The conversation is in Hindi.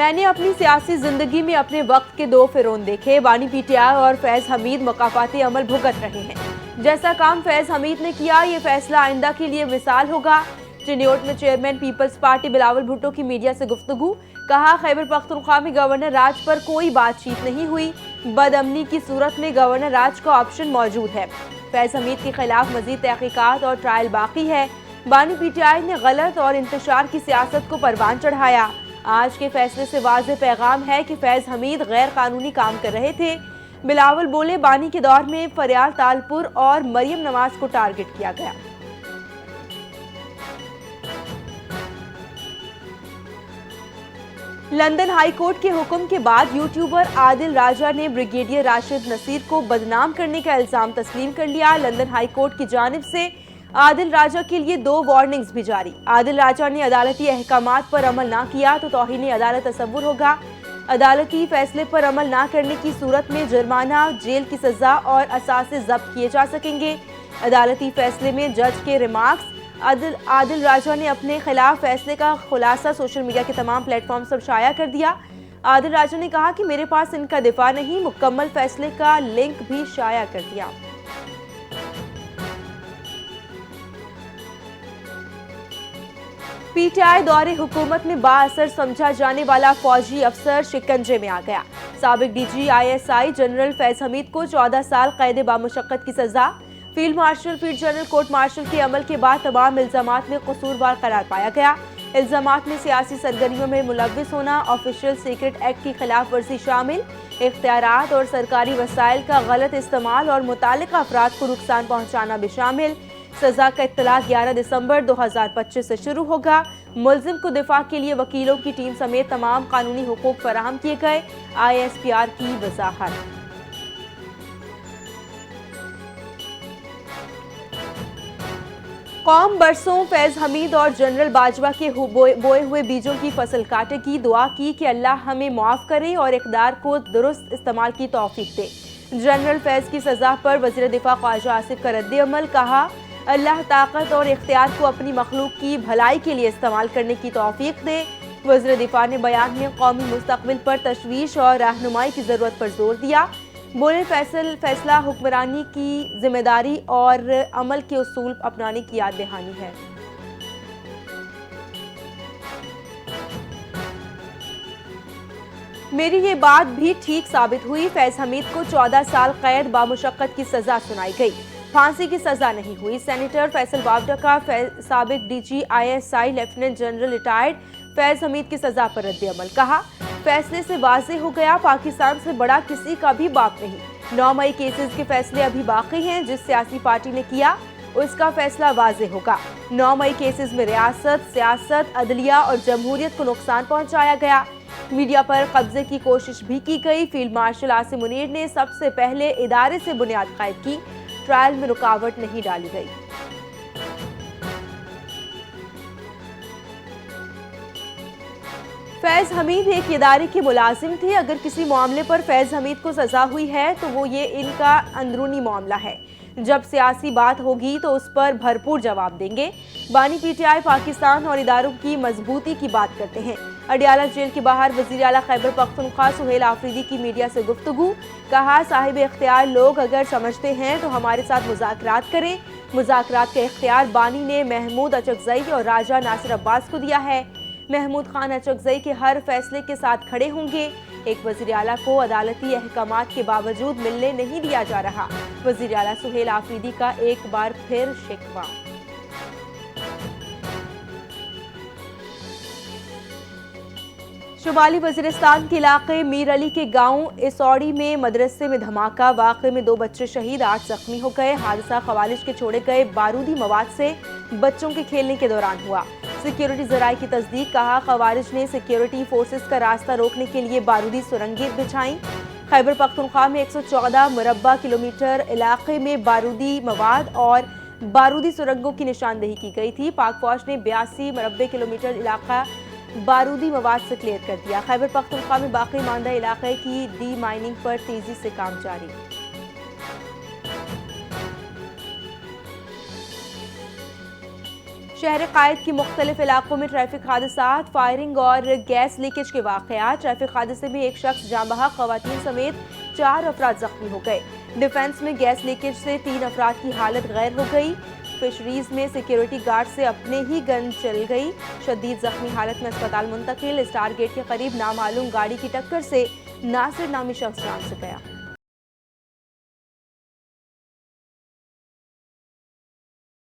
मैंने अपनी सियासी जिंदगी में अपने वक्त के दो फिरौन देखे। बानी पीटीआई और फैज हमीद मकाफाती अमल भुगत रहे हैं। जैसा काम फैज हमीद ने किया, ये फैसला आइंदा के लिए मिसाल होगा। चिन्योट में chairman Peoples Party Bilawal Bhutto की मीडिया से गुफ्तगू। कहा, खैबर पख्तूनख्वा में गवर्नर राज पर कोई बातचीत नहीं हुई। बदअमनी की सूरत में गवर्नर राज का ऑप्शन मौजूद है। फैज हमीद के खिलाफ मजीद तहकीकात और ट्रायल बाकी है। बानी पीटीआई ने गलत और इंतशार की सियासत को परवान चढ़ाया। आज के फैसले से वाज़ेह पैगाम है कि फैज हमीद गैर कानूनी काम कर रहे थे। बिलावल बोले, बानी के दौर में फरियाल तालपुर और मरियम नवाज को टारगेट किया गया। लंदन हाई कोर्ट के हुक्म के बाद यूट्यूबर आदिल राजा ने ब्रिगेडियर राशिद नसीर को बदनाम करने का इल्जाम तस्लीम कर लिया। लंदन हाई कोर्ट की जानिब से आदिल राजा के लिए 2 वार्निंग्स भी जारी। आदिल राजा ने अदालती अहकामात पर अमल ना किया तो तौहीन अदालत तसव्वुर होगा। अदालती फैसले पर अमल ना करने की सूरत में जुर्माना, जेल की सजा और असासे जब्त किए जा सकेंगे। अदालती फैसले में जज के रिमार्क्स। आदिल राजा ने अपने खिलाफ फैसले का खुलासा सोशल मीडिया के तमाम प्लेटफॉर्म्स पर शाया कर दिया। आदिल राजा ने कहा कि मेरे पास इनका दिफा नहीं, मुकम्मल फैसले का लिंक भी शाया कर दिया। पीटीआई दौरे हुकूमत में बाअसर समझा जाने वाला फौजी अफसर शिकंजे में आ गया। साबिक DG ISI general Faiz Hameed को 14 साल कैद बामुशक्कत की सजा। Field marshal field general court martial के अमल के बाद तमाम इल्जामात में कसूरवार करार पाया गया। इल्जामात में सियासी सरगर्मियों में मुलव्विस होना, ऑफिशियल सीक्रेट एक्ट की खिलाफ वर्जी शामिल, इख्तियारात और सरकारी वसाइल का गलत इस्तेमाल और मुतालिका अफराद को नुकसान पहुँचाना भी शामिल। सजा का इत्तलाक 11 दिसंबर 2025 से शुरू होगा। मुल्जिम को दिफा के लिए वकीलों की टीम समेत तमाम कानूनी हुकूक फराहम किए गए। ISPR की वजाहत। कौम बरसों फैज हमीद और जनरल बाजवा के बोए हुए बीजों की फसल काटेगी। दुआ की कि अल्लाह हमें माफ करे और इक़दार को दुरुस्त इस्तेमाल की तौफीक दे। जनरल फैज की सजा पर वज़ीर दिफा ख्वाजा आसिफ का रद्द अमल। कहा, अल्लाह ताकत और इख्तियार को अपनी मखलूक की भलाई के लिए इस्तेमाल करने की तौफीक दे। वज़ीर दिफा ने बयान में कौमी मुस्तक़बिल पर तशवीश और रहनुमाई की ज़रूरत पर जोर दिया। बोले, फैसला हुक्मरानी की जिम्मेदारी और अमल के उसूल अपनाने की याद दहानी है। मेरी ये बात भी ठीक साबित हुई। फैज हमीद को 14 साल कैद बामुशक्कत की सजा सुनाई गई, फांसी की सजा नहीं हुई। सेनेटर फैसल वावडा का साबिक DG ISI lieutenant general retired Faiz Hamid की सजा पर रद्द अमल। कहा, फैसले से वाज़ेह हो गया, पाकिस्तान से बड़ा किसी का भी बाप नहीं। 9 मई केसेस के फैसले अभी बाकी हैं। जिस सियासी पार्टी ने किया उसका फैसला वाज़ेह होगा। 9 मई केसेस में रियासत, सियासत, अदलिया और जमहूरियत को नुकसान पहुंचाया गया। मीडिया पर कब्जे की कोशिश भी की गई। फील्ड मार्शल आसिम मुनीर ने सबसे पहले इदारे से बुनियाद कायम की। ट्रायल में रुकावट नहीं डाली गई। फैज हमीद एक इदारे के मुलाजिम थे। अगर किसी मामले पर फैज हमीद को सजा हुई है तो वो ये इनका अंदरूनी मामला है। जब सियासी बात होगी तो उस पर भरपूर जवाब देंगे। बानी पीटीआई पाकिस्तान और इदारों की मजबूती की बात करते हैं। अडियाला जेल के बाहर वजीर आला खैबर पख्तूनख्वा सुहेल आफरीदी की मीडिया से गुफ्तगू। कहा, साहिब इख्तियार लोग अगर समझते हैं तो हमारे साथ मुज़ाकरात करें। मुज़ाकरात का इख्तियार बानी ने महमूद अचकज़ई और राजा नासिर अब्बास को दिया है। महमूद खान अचकज़ई के हर फैसले के साथ खड़े होंगे। एक वज़ीर आला को अदालती अहकामात के बावजूद मिलने नहीं दिया जा रहा। वज़ीर आला सुहेल आफरीदी का एक बार फिर शिकवा। शुमाली वज़ीरिस्तान के इलाके मीर अली के गांव इसौड़ी में मदरसे में धमाका। वाक़े में 2 बच्चे शहीद, 8 जख्मी हो गए। हादसा खवालिश के छोड़े गए बारूदी मवाद से बच्चों के खेलने के दौरान हुआ। सिक्योरिटी ज़राए की तस्दीक। कहा, खवारिज ने सिक्योरिटी फोर्सेस का रास्ता रोकने के लिए बारूदी सुरंगें बिछाई। खैबर पख्तूनख्वा में 114 मुरब्बा किलोमीटर इलाके में बारूदी मवाद और बारूदी सुरंगों की निशानदेही की गई थी। पाक फौज ने 82 मुरब्बे किलोमीटर इलाका बारूदी मवाद से क्लियर कर दिया। खैबर पख्तूनख्वा में बाकी मानदा इलाके की डी माइनिंग पर तेजी से काम जारी। शहर कायद की मुख्तलिफ इलाकों में ट्रैफिक हादसात, फायरिंग और गैस लीकेज के वाक़यात। ट्रैफिक हादसे में एक शख्स जाँ बहक, ख़वातीन समेत 4 अफराद जख्मी हो गए। डिफेंस में गैस लीकेज से 3 अफराद की हालत गैर हो गई। फिशरीज में सिक्योरिटी गार्ड से अपने ही गन चल गई। शदीद जख्मी हालत में अस्पताल मुंतकिल। स्टार गेट के करीब नामालूम गाड़ी की टक्कर से नासिर नामी शख्स जान से गया।